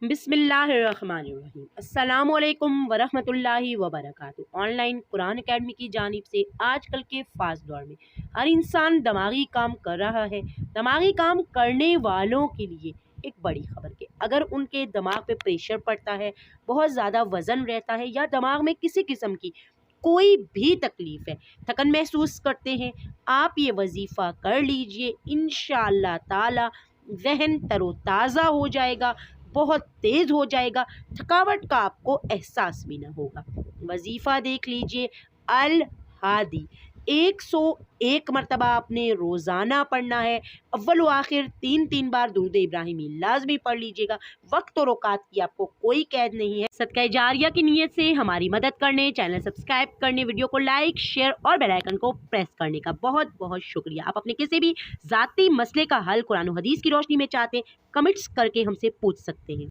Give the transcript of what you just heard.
बिस्मिल्लाहिर्रहमानिर्रहीम। अस्सलामुअलैकुम वरहमतुल्लाहि वबरकातुहू। ऑनलाइन कुरान अकेडमी की जानिब से आजकल के फास्ट दौर में हर इंसान दिमागी काम कर रहा है। दिमागी काम करने वालों के लिए एक बड़ी खबर कि अगर उनके दिमाग पे प्रेशर पड़ता है, बहुत ज़्यादा वज़न रहता है या दिमाग में किसी किस्म की कोई भी तकलीफ़ है, थकन महसूस करते हैं, आप ये वजीफ़ा कर लीजिए। इंशाअल्लाह ताला ज़हन तरोताज़ा हो जाएगा, बहुत तेज़ हो जाएगा, थकावट का आपको एहसास भी ना होगा। वजीफ़ा देख लीजिए, अल हादी 101 मरतबा आपने रोज़ाना पढ़ना है। अव्वल व आखिर 3-3 बार दुरूद इब्राहिमी लाज़मी पढ़ लीजिएगा। वक्त और औकात की आपको कोई कैद नहीं है। सदका जारिया की नीयत से हमारी मदद करने, चैनल सब्सक्राइब करने, वीडियो को लाइक, शेयर और बेल आइकन को प्रेस करने का बहुत बहुत शुक्रिया। आप अपने किसी भी ज़ाती मसले का हल कुरान और हदीस की रोशनी में चाहते हैं, कमेंट्स करके हमसे पूछ सकते हैं।